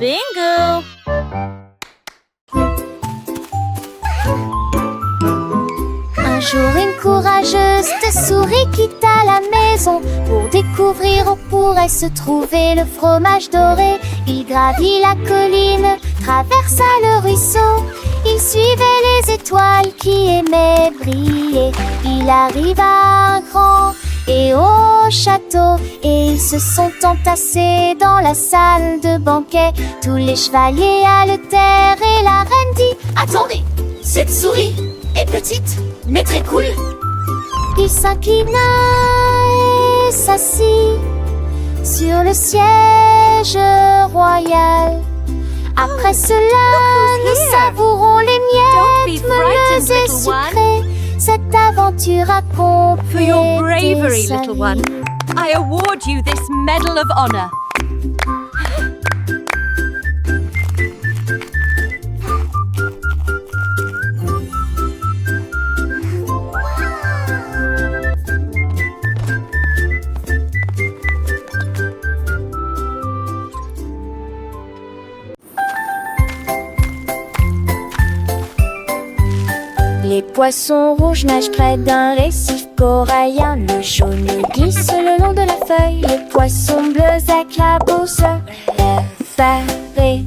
Bingo! Un jour, une courageuse souris quitta la maison pour découvrir où pourrait se trouver le fromage doré. Il gravit la colline, traversa le ruisseau. Il suivait les étoiles qui aimaient briller. Il arriva à un grand et haut château et ils se sont entassés dans la salle de banquet. Tous les chevaliers haletèrent et la reine dit: Attendez, cette souris est petite, mais très cool. Il s'inclina et s'assit sur le siège royal. Après cela, nous savourons les miettes moelleuses et sucrées. Cette aventure a complété For your bravery, sa little vie. one, I award you this Medal of Honor. Les poissons rouges nagent près d'un récif corallien. Le jaune glisse le long de la feuille. Les poissons bleus éclaboussent effarés.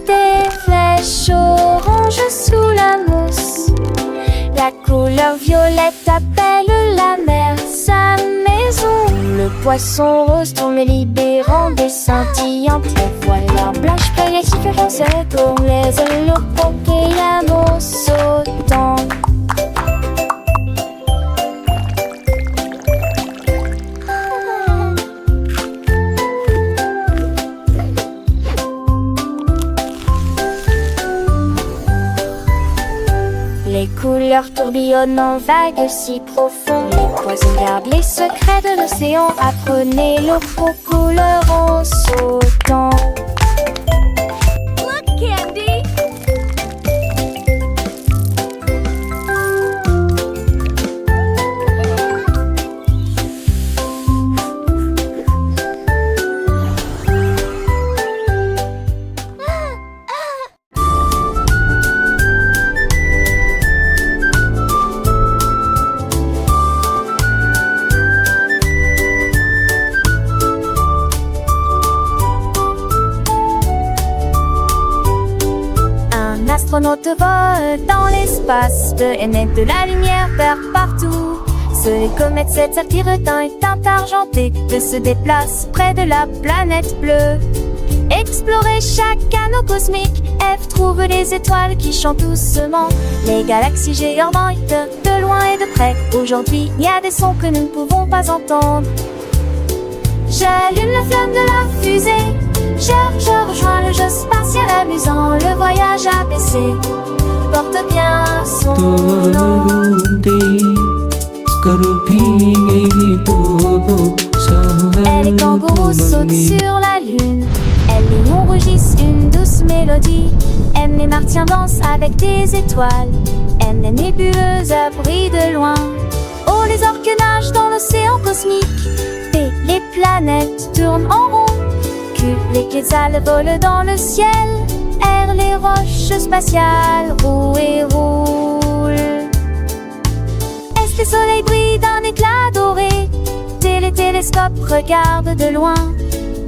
Des flèches oranges sous la mousse. La couleur violette appelle la mer sa maison. Le poisson rose tourne libérant des scintillantes voiles blanches feuilles et sifflantes comme les ailes et l'amour sautant. Les couleurs tourbillonnent en vagues si profondes. Les poissons gardent les secrets de l'océan. Apprenez l'eau aux couleurs en sautant. Look, Candy! L'astronaute vole dans l'espace, émet de la lumière vers partout. Sur les comètes, cette saphir éteint et teinte argentée que se déplace près de la planète bleue. Explorer chaque anneau cosmique, F trouve les étoiles qui chantent doucement. Les galaxies géantes de loin et de près. Aujourd'hui, il y a des sons que nous ne pouvons pas entendre. J'allume la flamme de la fusée. Je rejoins le jeu spatial amusant. Le voyage ABC porte bien son nom. Et les kangourous sautent sur la lune. Et les lions rougissent une douce mélodie. Aime les martiens dansent avec des étoiles. Aime les nébuleuses à bruit de loin. Oh, les orques nagent dans l'océan cosmique. Et les planètes tournent en rond. Les quetzals volent dans le ciel. Errent les roches spatiales rouent et roulent. Est-ce que le soleil brille d'un éclat doré? Les télescopes regardent de loin.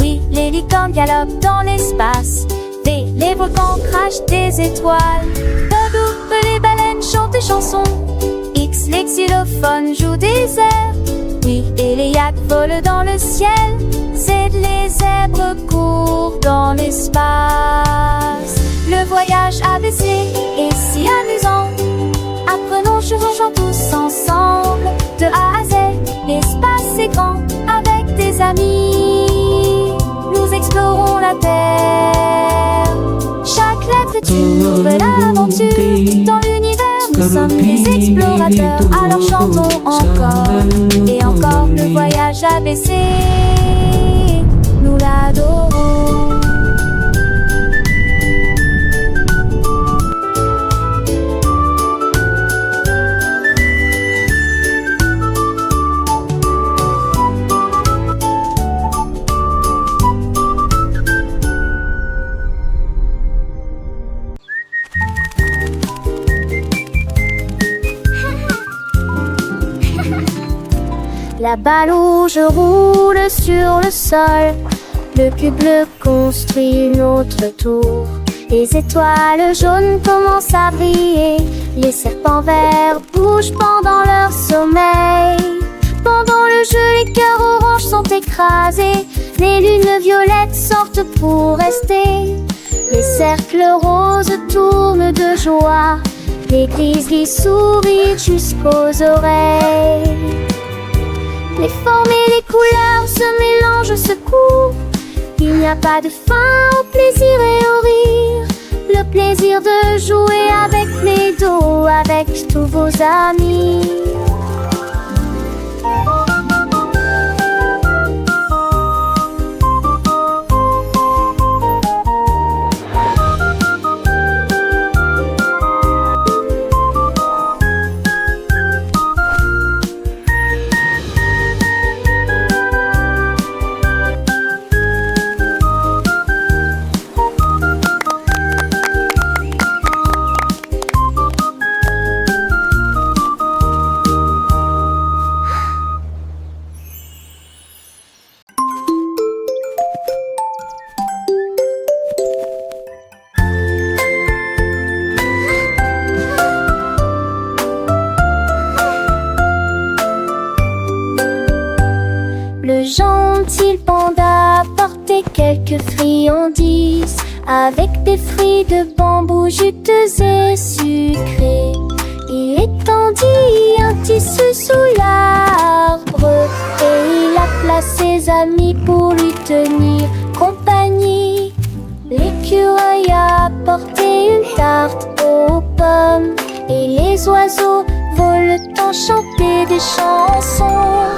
Oui, les licornes galopent dans l'espace. Les volcans crachent des étoiles. W, les baleines chantent des chansons. X, les xylophones jouent des airs. Oui, et les yaks volent dans le ciel. Z, les zèbres courent dans l'espace. Le voyage ABC est si amusant. Apprenons, changeons tous ensemble. De A à Z, l'espace est grand. Avec des amis, nous explorons la Terre. Chaque lettre est une nouvelle aventure. Dans l'univers, nous sommes des explorateurs. Alors chantons encore et encore le voyage ABC. Nous l'adorons. La balle rouge roule sur le sol. Le cube bleu construit une autre tour. Les étoiles jaunes commencent à briller. Les serpents verts bougent pendant leur sommeil. Pendant le jeu, les cœurs oranges sont écrasés. Les lunes violettes sortent pour rester. Les cercles roses tournent de joie. Les grizzlies sourient jusqu'aux oreilles. Les formes et les couleurs se mélangent, se courent. Il n'y a pas de fin au plaisir et au rire. Le plaisir de jouer avec les dos, avec tous vos amis. Le gentil panda portait quelques friandises, avec des fruits de bambou juteux et sucrés. Il étendit un tissu sous l'arbre et il appela ses amis pour lui tenir compagnie. L'écureuil apportait une tarte aux pommes et les oiseaux volent enchantés des chansons.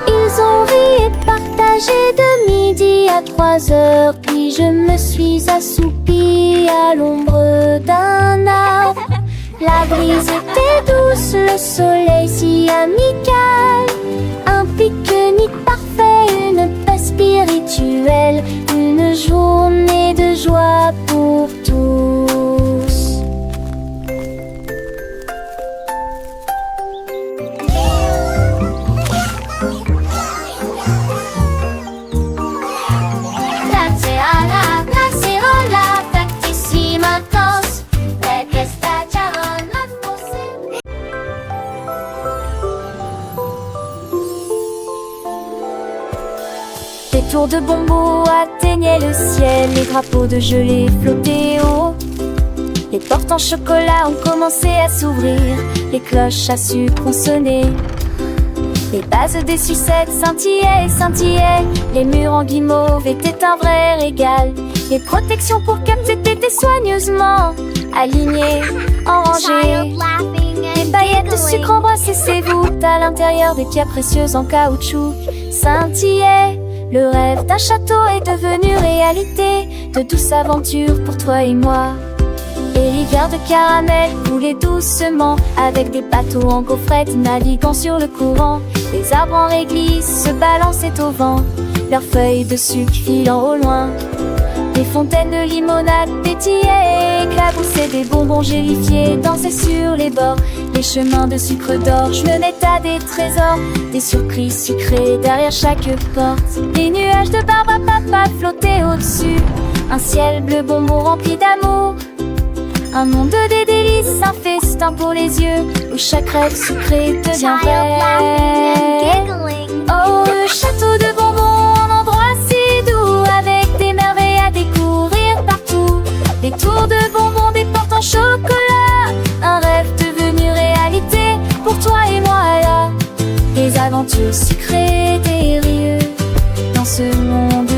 Ils ont ri et partagé de midi à 3 heures. Puis je me suis assoupie à l'ombre d'un arbre. La brise était douce, le soleil si amical. Un pique-nique parfait, une paix spirituelle. Une journée de joie pour tous. Des tours de bonbons atteignaient le ciel, les drapeaux de gelée flottaient haut. Les portes en chocolat ont commencé à s'ouvrir, les cloches à sucre ont sonné. Les bases des sucettes scintillaient et scintillaient, les murs en guimauve étaient un vrai régal. Les protections pour capter étaient soigneusement alignées, en rangées. Les paillettes de sucre embrassaient ses voûtes à l'intérieur des pierres précieuses en caoutchouc scintillaient. Le rêve d'un château est devenu réalité, de douces aventures pour toi et moi. Et l'hiver de caramel coulait doucement, avec des bateaux en gaufrette naviguant sur le courant. Les arbres en réglisse se balançaient au vent, leurs feuilles de sucre filant au loin. Des fontaines de limonade pétillaient et éclaboussaient, des bonbons gélifiés dansaient sur les bords. Les chemins de sucre d'orge menaient à des trésors, des surprises sucrées derrière chaque porte. Des nuages de barbe à papa flottaient au-dessus, un ciel bleu bonbon rempli d'amour. Un monde des délices, un festin pour les yeux, où chaque rêve sucré devient vrai. Oh, le château de bonbons, un endroit si doux, avec des merveilles à découvrir partout. Des tours de bonbons, des portes en chocolat, un rêve devenu réalité pour toi et moi là. Des aventures sucrées, des rieux, dans ce monde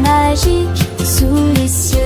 magique sous les cieux.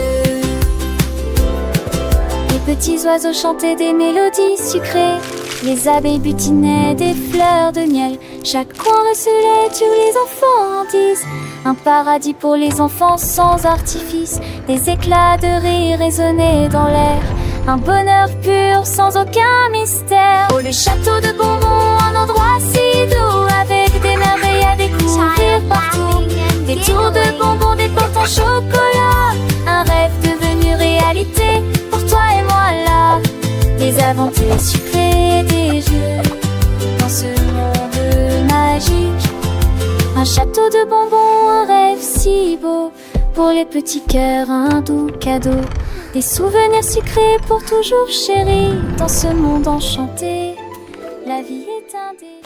Les petits oiseaux chantaient des mélodies sucrées, les abeilles butinaient des fleurs de miel. Chaque coin recelait tous les enfants en disent un paradis pour les enfants sans artifice. Des éclats de rire résonnaient dans l'air, un bonheur pur sans aucun mystère. Oh, le château de bonbons, un endroit si doux, avec des merveilles à découvrir partout. Des tours de bonbons, des portes en chocolat, un rêve devenu réalité pour toi et moi là. Des aventures sucrées, des jeux, dans ce monde magique Un château de bonbons, un rêve si beau. Pour les petits cœurs, un doux cadeau. Des souvenirs sucrés pour toujours chéris. Dans ce monde enchanté, la vie est un dé.